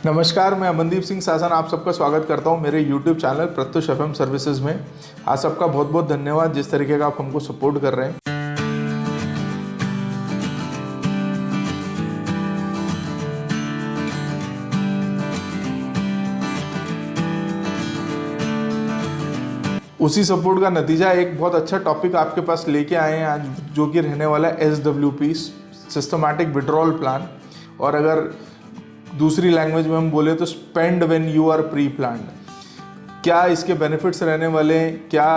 नमस्कार, मैं अमनदीप सिंह सासन आप सबका स्वागत करता हूं मेरे YouTube channel Pratyush FM services में। आप सबका बहुत बहुत धन्यवाद जिस तरीके का आप हमको सपोर्ट कर रहे हैं। उसी सपोर्ट का नतीजा एक बहुत अच्छा टॉपिक आपके पास लेके आए हैं आज, जो कि रहने वाला है SWP, सिस्टमैटिक विड्रॉल प्लान। और अगर दूसरी लैंग्वेज में हम बोले तो spend when you are pre planned. क्या इसके बेनिफिट्स रहने वाले हैं, क्या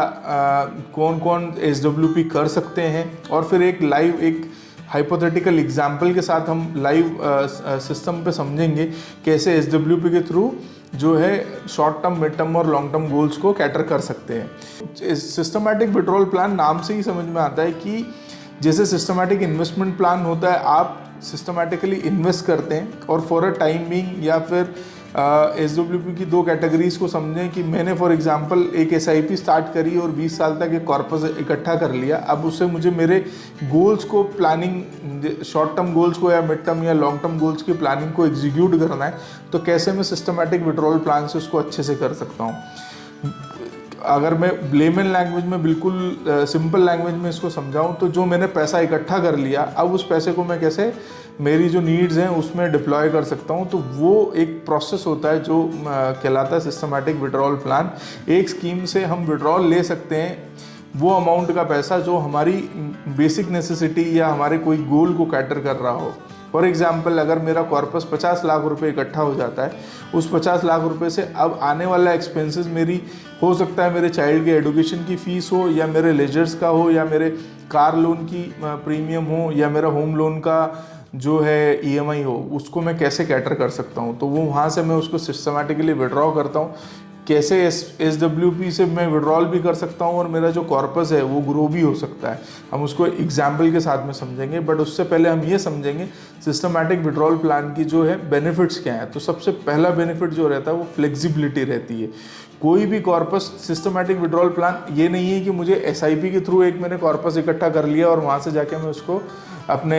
कौन कौन SWP कर सकते हैं, और फिर एक हाइपोथेटिकल एग्जाम्पल के साथ हम लाइव सिस्टम पे समझेंगे कैसे SWP के थ्रू जो है शॉर्ट टर्म, मिड टर्म और लॉन्ग टर्म गोल्स को कैटर कर सकते हैं। सिस्टमैटिक विड्रॉल प्लान नाम से ही समझ में आता है कि जैसे सिस्टमैटिक इन्वेस्टमेंट प्लान होता है, आप सिस्टमैटिकली इन्वेस्ट करते हैं और फॉर अ टाइम बिंग, या फिर SWP की दो कैटेगरीज को समझें कि मैंने फॉर एग्जांपल एक SIP स्टार्ट करी और 20 साल तक एक कॉर्पस इकट्ठा कर लिया। अब उससे मुझे मेरे गोल्स को प्लानिंग, शॉर्ट टर्म गोल्स को या मिड टर्म या लॉन्ग टर्म गोल्स की प्लानिंग को एग्जीक्यूट करना है, तो कैसे मैं सिस्टमैटिक विड्रॉल प्लान से उसको अच्छे से कर सकता हूँ। अगर मैं लेमन लैंग्वेज में, बिल्कुल सिंपल लैंग्वेज में इसको समझाऊं, तो जो मैंने पैसा इकट्ठा कर लिया, अब उस पैसे को मैं कैसे मेरी जो नीड्स हैं उसमें डिप्लॉय कर सकता हूं, तो वो एक प्रोसेस होता है जो कहलाता है सिस्टमैटिक विड्रॉल प्लान। एक स्कीम से हम विड्रॉल ले सकते हैं वो अमाउंट का पैसा जो हमारी बेसिक नेसेसिटी या हमारे कोई गोल को कैटर कर रहा हो। फॉर एग्जाम्पल, अगर मेरा कॉर्पस 50 लाख रुपए इकट्ठा हो जाता है, उस 50 लाख रुपए से अब आने वाला एक्सपेंसेस मेरी हो सकता है मेरे चाइल्ड के एडुकेशन की फ़ीस हो, या मेरे लेजर्स का हो, या मेरे कार लोन की प्रीमियम हो, या मेरा होम लोन का जो है EMI हो, उसको मैं कैसे कैटर कर सकता हूँ। तो वो वहाँ से मैं उसको सिस्टमैटिकली विड्रॉ करता हूँ। कैसे SWP से मैं विड्रॉल भी कर सकता हूँ और मेरा जो कॉर्पस है वो ग्रो भी हो सकता है। हम उसको एग्जाम्पल के साथ में समझेंगे, बट उससे पहले हम ये समझेंगे सिस्टमैटिक विड्रॉल प्लान की जो है बेनिफिट्स क्या हैं। तो सबसे पहला बेनिफिट जो रहता है वो फ्लेक्सिबिलिटी रहती है। कोई भी कॉर्पस, सिस्टमैटिक विड्रॉल प्लान ये नहीं है कि मुझे SIP के थ्रू एक मैंने कॉर्पस इकट्ठा कर लिया और वहाँ से जाके मैं उसको अपने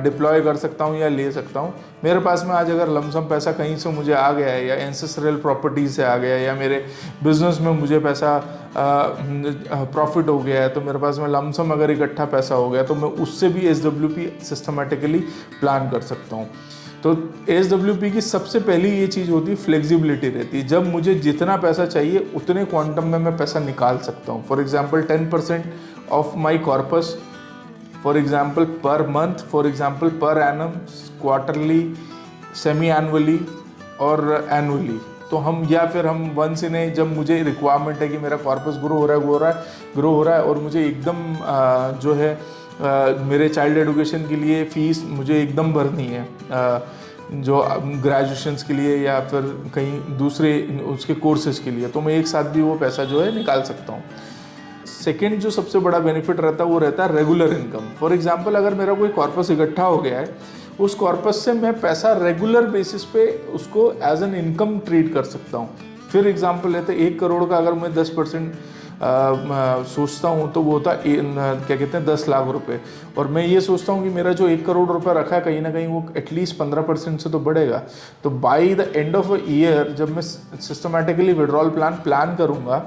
डिप्लॉय कर सकता हूँ या ले सकता हूँ। मेरे पास में आज अगर लमसम पैसा कहीं से मुझे आ गया है, या एंसेस्ट्रियल प्रॉपर्टीज से आ गया है, या मेरे बिजनेस में मुझे पैसा प्रॉफिट हो गया है, तो मेरे पास में लमसम अगर इकट्ठा पैसा हो गया, तो मैं उससे भी SWP सिस्टमैटिकली प्लान कर सकता हूँ। तो SWP की सबसे पहली ये चीज़ होती है, फ्लेक्सिबिलिटी रहती है। जब मुझे जितना पैसा चाहिए उतने क्वांटम में मैं पैसा निकाल सकता हूँ। For example 10% of my corpus, for example per month, for example per annum, quarterly, semi annually और एनुअली। तो हम, या फिर हम वंस इन ए, जब मुझे रिक्वायरमेंट है कि मेरा कॉर्पस ग्रो हो रहा है और मुझे एकदम जो है मेरे चाइल्ड एडुकेशन के लिए फ़ीस मुझे एकदम भरनी है, जो ग्रेजुएशंस के लिए या फिर कहीं दूसरे उसके कोर्सेज के लिए, तो मैं एक साथ भी वो पैसा जो है निकाल सकता हूँ। सेकेंड जो सबसे बड़ा बेनिफिट रहता है वो रहता है रेगुलर इनकम। फॉर एग्जांपल, अगर मेरा कोई कॉर्पस इकट्ठा हो गया है, उस कॉर्पस से मैं पैसा रेगुलर बेसिस पे उसको एज एन इनकम ट्रीट कर सकता हूँ। फिर एग्जांपल लेते हैं, 1 करोड़ का अगर मैं 10% सोचता हूँ तो वो होता है क्या कहते हैं 10 लाख रुपए, और मैं ये सोचता हूँ कि मेरा जो 1 करोड़ रुपए रखा है कहीं ना कहीं वो एटलीस्ट 15% से तो बढ़ेगा। तो by the end of a year जब मैं सिस्टमैटिकली विड्रॉल प्लान करूँगा,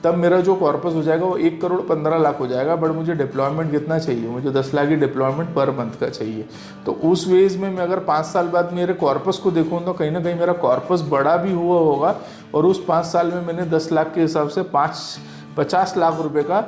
तब मेरा जो कॉर्पस हो जाएगा वो 1 करोड़ 15 लाख हो जाएगा। बट मुझे डिप्लॉयमेंट कितना चाहिए, मुझे 10 लाख की डिप्लॉयमेंट पर मंथ का चाहिए। तो उस वेज में मैं अगर 5 साल बाद मेरे कॉर्पस को देखूँ तो कहीं ना कहीं मेरा कॉर्पस बड़ा भी हुआ होगा, और उस 5 साल में मैंने 10 लाख के हिसाब से 50 लाख रुपए का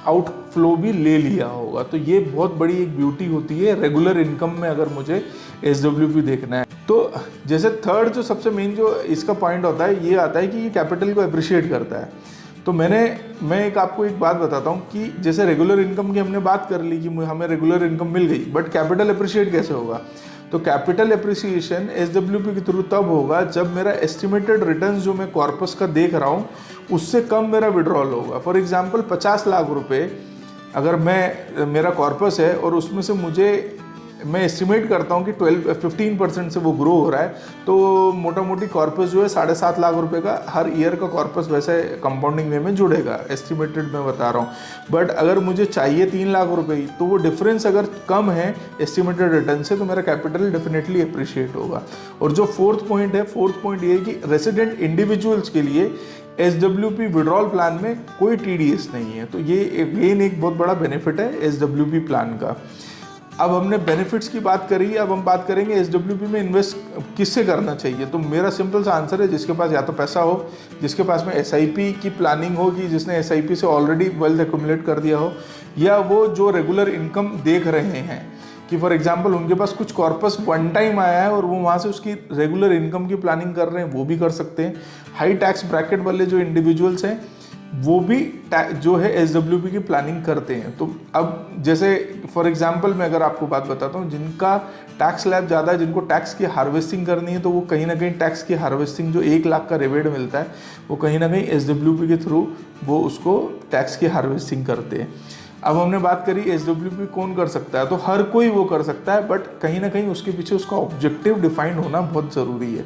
आउटफ्लो भी ले लिया होगा। तो ये बहुत बड़ी एक ब्यूटी होती है रेगुलर इनकम में, अगर मुझे SWP देखना है। तो जैसे थर्ड जो सबसे मेन जो इसका पॉइंट होता है, ये आता है कि ये कैपिटल को अप्रिशिएट करता है। तो मैं आपको एक बात बताता हूँ कि जैसे रेगुलर इनकम की हमने बात कर ली कि हमें रेगुलर इनकम मिल गई, बट कैपिटल अप्रिशिएट कैसे होगा? तो कैपिटल अप्रिसिएशन SWP के थ्रू तब होगा जब मेरा एस्टिमेटेड रिटर्न्स जो मैं कॉर्पस का देख रहा हूँ उससे कम मेरा विड्रॉल होगा। फॉर एग्जांपल 50 लाख रुपए अगर मेरा कॉर्पस है और उसमें से मुझे मैं एस्टिमेट करता हूँ कि 15% से वो ग्रो हो रहा है, तो मोटा मोटी कॉर्पस जो है 7.5 लाख रुपए का हर ईयर का कॉर्पस वैसे कंपाउंडिंग वे में जुड़ेगा, एस्टिमेटेड मैं बता रहा हूँ। बट अगर मुझे चाहिए 3 लाख रुपए ही, तो वो डिफरेंस अगर कम है एस्टिमेटेड रिटर्न से, तो मेरा कैपिटल डेफिनेटली अप्रिशिएट होगा। और जो फोर्थ पॉइंट ये है कि रेसिडेंट इंडिविजुअल्स के लिए SWP विड्रॉल प्लान में कोई TDS नहीं है, तो ये अगेन एक बहुत बड़ा बेनिफिट है SWP प्लान का। अब हमने बेनिफिट्स की बात करी, अब हम बात करेंगे SWP में इन्वेस्ट किससे करना चाहिए। तो मेरा सिंपल सा आंसर है, जिसके पास या तो पैसा हो, जिसके पास में SIP की प्लानिंग हो कि जिसने SIP से ऑलरेडी वेल्थ एक्यूमुलेट कर दिया हो, या वो जो रेगुलर इनकम देख रहे हैं कि फॉर एग्जांपल उनके पास कुछ कॉर्पस वन टाइम आया है और वो वहाँ से उसकी रेगुलर इनकम की प्लानिंग कर रहे हैं, वो भी कर सकते हैं। हाई टैक्स ब्रैकेट वाले जो इंडिविजुअल्स हैं वो भी जो है SWP की प्लानिंग करते हैं। तो अब जैसे फॉर एग्जांपल मैं अगर आपको बात बताता हूँ, जिनका टैक्स स्लैब ज़्यादा है, जिनको टैक्स की हार्वेस्टिंग करनी है, तो वो कहीं ना कहीं टैक्स की हार्वेस्टिंग जो 1 लाख का रिबेट मिलता है, वो कहीं ना कहीं SWP के थ्रू वो उसको टैक्स की हार्वेस्टिंग करते हैं। अब हमने बात करी SWP कौन कर सकता है, तो हर कोई वो कर सकता है, बट कहीं ना कहीं उसके पीछे उसका ऑब्जेक्टिव डिफाइंड होना बहुत ज़रूरी है।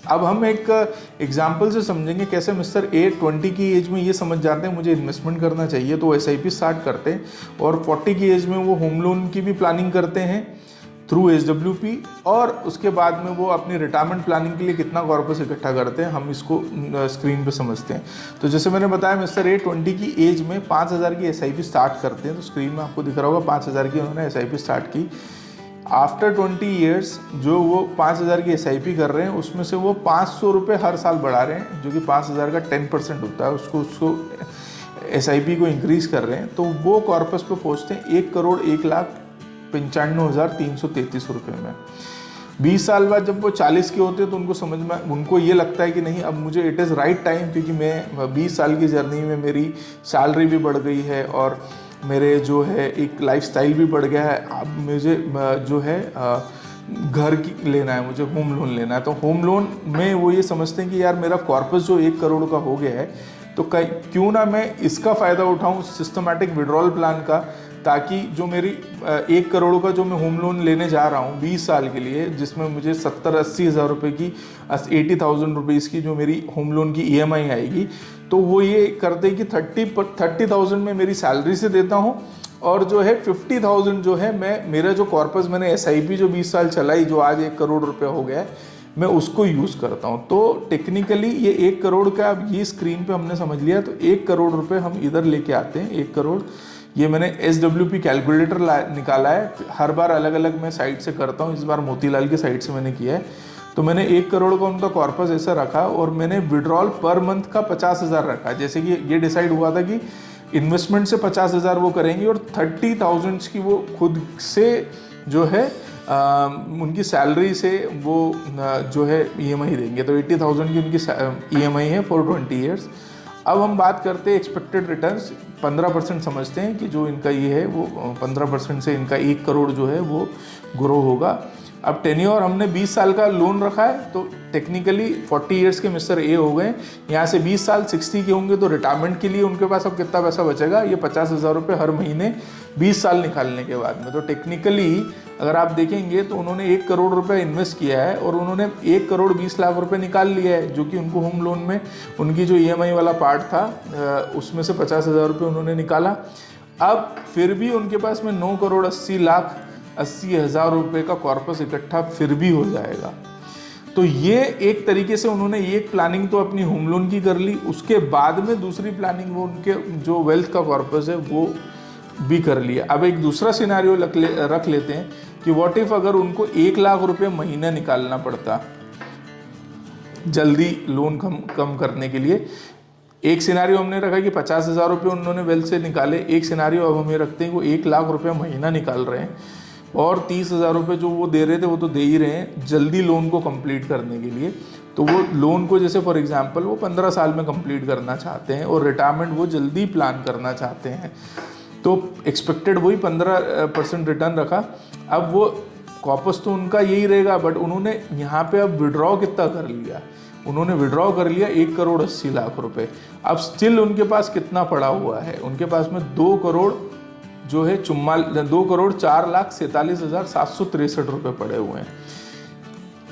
अब हम एक एग्जाम्पल से समझेंगे कैसे मिस्टर A 20 की एज में ये समझ जाते हैं मुझे इन्वेस्टमेंट करना चाहिए, तो SIP स्टार्ट करते हैं, और 40 की एज में वो होम लोन की भी प्लानिंग करते हैं थ्रू SWP, और उसके बाद में वो अपनी रिटायरमेंट प्लानिंग के लिए कितना कॉर्पस इकट्ठा करते हैं, हम इसको स्क्रीन पे समझते हैं। तो जैसे मैंने बताया, मिस्टर A 20 की एज में 5,000 की SIP स्टार्ट करते हैं, तो स्क्रीन में आपको दिख रहा होगा 5,000 की उन्होंने SIP स्टार्ट की। आफ्टर 20 ईयर्स जो वो 5,000 की SIP कर रहे हैं, उसमें से वो 500 रुपये हर साल बढ़ा रहे हैं, जो कि 5,000 का 10% होता है, उसको SIP को इंक्रीज़ कर रहे हैं, तो वो कॉर्पस पे पहुँचते हैं 1,95,333 रुपये में। 20 साल बाद जब वो 40 के होते हैं, तो उनको समझ में, उनको ये लगता है कि नहीं, अब मुझे इट इज़ राइट टाइम, क्योंकि मैं 20 साल की जर्नी में मेरी सैलरी भी बढ़ गई है और मेरे जो है एक लाइफस्टाइल भी बढ़ गया है। अब मुझे जो है घर की लेना है, मुझे होम लोन लेना है, तो होम लोन में वो ये समझते हैं कि यार मेरा कॉर्पस जो 1 करोड़ का हो गया है, तो क्यों ना मैं इसका फ़ायदा उठाऊं सिस्टमैटिक विड्रॉल प्लान का, ताकि जो मेरी 1 करोड़ का जो मैं होम लोन लेने जा रहा हूँ 20 साल के लिए, जिसमें मुझे 70-80 हज़ार रुपये की 80,000 रुपीज़ की जो मेरी होम लोन की EMI आएगी, तो वो ये करते हैं कि 30,000 में मेरी सैलरी से देता हूँ, और जो है 50,000 जो है मैं मेरा जो कॉर्पस मैंने SIP जो 20 साल चलाई, जो आज 1 करोड़ रुपया हो गया है, मैं उसको यूज़ करता हूँ। तो टेक्निकली ये 1 करोड़ का, अब ये स्क्रीन पे हमने समझ लिया, तो 1 करोड़ रुपए हम इधर लेके आते हैं। 1 करोड़ ये मैंने SWP कैलकुलेटर निकाला है, हर बार अलग अलग मैं साइट से करता हूँ, इस बार मोतीलाल की साइट से मैंने किया है। तो मैंने 1 करोड़ का उनका कॉर्पस ऐसा रखा, और मैंने विड्रॉल पर मंथ का 50,000 रखा। जैसे कि ये डिसाइड हुआ था कि इन्वेस्टमेंट से 50,000 वो करेंगे, और 30,000 की वो खुद से जो है उनकी सैलरी से वो जो है EMI देंगे। तो 80,000 की उनकी EMI है फॉर 20 ईयर्स। अब हम बात करते हैं एक्सपेक्टेड रिटर्न्स। 15% समझते हैं कि जो इनका ये है वो 15% से इनका 1 करोड़ जो है वो ग्रो होगा। अब टेन्योर हमने 20 साल का लोन रखा है, तो टेक्निकली 40 ईयर्स के मिस्टर A हो गए। यहाँ से 20 साल 60 के होंगे, तो रिटायरमेंट के लिए उनके पास अब कितना पैसा बचेगा, ये 50,000 रुपये हर महीने 20 साल निकालने के बाद में। तो टेक्निकली अगर आप देखेंगे तो उन्होंने 1 करोड़ रुपये इन्वेस्ट किया है, और उन्होंने 1 करोड़ 20 लाख रुपये निकाल लिया है, जो कि उनको होम लोन में उनकी जो EMI वाला पार्ट था उसमें से 50,000 रुपये उन्होंने निकाला। अब फिर भी उनके पास में 9,80,80,000 रुपये का कॉर्पस इकट्ठा फिर भी हो जाएगा। तो ये एक तरीके से उन्होंने एक प्लानिंग तो अपनी होम लोन की कर ली, उसके बाद में दूसरी प्लानिंग वो उनके जो वेल्थ का कॉर्पस है वो भी कर लिया। अब एक दूसरा सिनारियो रख लेते हैं कि व्हाट इफ अगर उनको 1 लाख रुपये महीना निकालना पड़ता जल्दी लोन कम करने के लिए। एक सिनारियो हमने रखा कि 50,000 रुपये उन्होंने वेल्थ से निकाले। एक सिनारियो अब हमें रखते हैं कि वो 1 लाख रुपये महीना निकाल रहे हैं, और 30,000 रुपये जो वो दे रहे थे वो तो दे ही रहे हैं जल्दी लोन को कंप्लीट करने के लिए। तो वो लोन को जैसे फॉर एग्जांपल वो 15 साल में कंप्लीट करना चाहते हैं, और रिटायरमेंट वो जल्दी प्लान करना चाहते हैं, तो एक्सपेक्टेड वही 15% रिटर्न रखा। अब वो कॉर्पस तो उनका यही रहेगा, बट उन्होंने यहाँ पे अब विड्रॉ कितना कर लिया, उन्होंने विड्रॉ कर लिया 1 करोड़ 80 लाख रुपए। अब स्टिल उनके पास कितना पड़ा हुआ है, उनके पास में 2 करोड़ जो है 2,04,47,763 रुपये पड़े हुए हैं।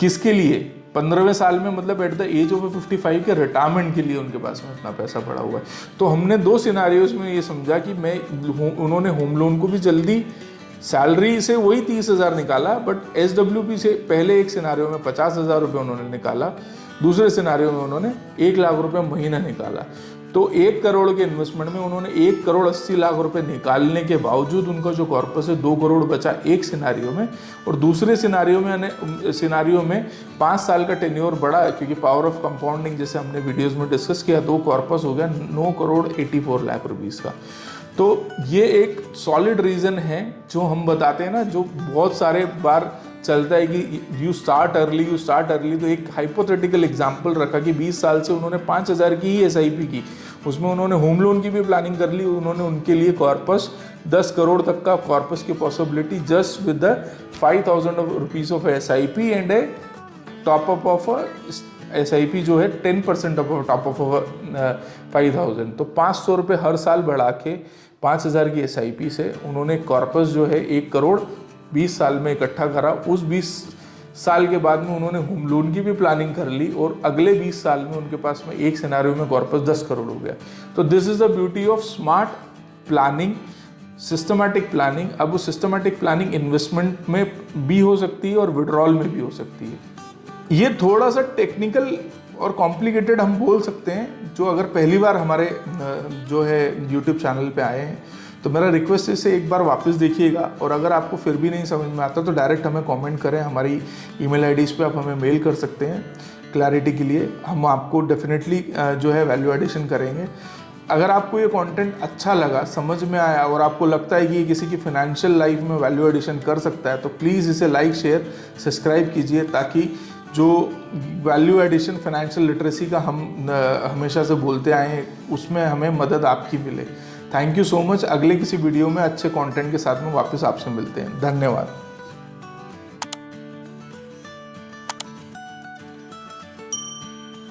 किसके लिए? 15वें साल में, मतलब एट द एज ऑफ 55 के रिटायरमेंट के लिए उनके पास में इतना पैसा पड़ा हुआ है। तो हमने 2 सिनारियोज में ये समझा कि उन्होंने होम लोन को भी जल्दी, सैलरी से वही 30,000 निकाला, बट SWP से पहले एक सिनारियो में 50,000 रुपये उन्होंने निकाला, दूसरे सिनारियो में उन्होंने 1 लाख रुपये महीना निकाला। तो 1 करोड़ के इन्वेस्टमेंट में उन्होंने 1,80,00,000 रुपए निकालने के बावजूद उनका जो कॉर्पस है 2 करोड़ बचा एक सिनारियो में, और दूसरे सिनारियो में 5 साल का टेन्योर बढ़ा, क्योंकि पावर ऑफ कंपाउंडिंग जैसे हमने वीडियोस में डिस्कस किया, तो कॉर्पस हो गया 9,84,00,000 रुपीस का। तो ये एक सॉलिड रीज़न है जो हम बताते हैं ना, जो बहुत सारे बार चलता है कि यू स्टार्ट अर्ली। तो एक हाइपोथेटिकल एग्जांपल रखा कि 20 साल से उन्होंने 5,000 की ही SIP की, उसमें उन्होंने होम लोन की भी प्लानिंग कर ली, उन्होंने उनके लिए कॉर्पस 10 करोड़ तक का कॉर्पस की possibility just with the 5,000 rupees of SIP and A top up of SIP जो है 10% ऑफ टॉपअप ऑफ 5,000। तो 500 रुपये हर साल बढ़ा के 5,000 की SIP से उन्होंने कॉर्पस जो है 1 करोड़ 20 साल में इकट्ठा करा। उस 20 साल के बाद में उन्होंने होम लोन की भी प्लानिंग कर ली, और अगले 20 साल में उनके पास में एक सिनेरियो में कॉर्पस 10 करोड़ हो गया। तो this is the beauty of smart planning, systematic planning. अब वो सिस्टमैटिक प्लानिंग इन्वेस्टमेंट में भी हो सकती है और विड्रॉल में भी हो सकती है। ये थोड़ा सा टेक्निकल और कॉम्प्लिकेटेड हम बोल सकते हैं, जो अगर पहली बार हमारे जो है यूट्यूब चैनल पे आए हैं, तो मेरा रिक्वेस्ट है इसे एक बार वापस देखिएगा, और अगर आपको फिर भी नहीं समझ में आता तो डायरेक्ट हमें कमेंट करें, हमारी ईमेल आईडीज़ पे आप हमें मेल कर सकते हैं क्लैरिटी के लिए। हम आपको डेफिनेटली जो है वैल्यू एडिशन करेंगे। अगर आपको ये कंटेंट अच्छा लगा, समझ में आया, और आपको लगता है कि ये किसी की फाइनेंशियल लाइफ में वैल्यू एडिशन कर सकता है, तो प्लीज़ इसे लाइक, शेयर, सब्सक्राइब कीजिए, ताकि जो वैल्यू एडिशन फाइनेंशियल लिटरेसी का हम हमेशा से बोलते आए हैं, उसमें हमें मदद आपकी मिले। Thank you so much. अगले किसी वीडियो में अच्छे कंटेंट के साथ में वापस आपसे मिलते हैं। धन्यवाद।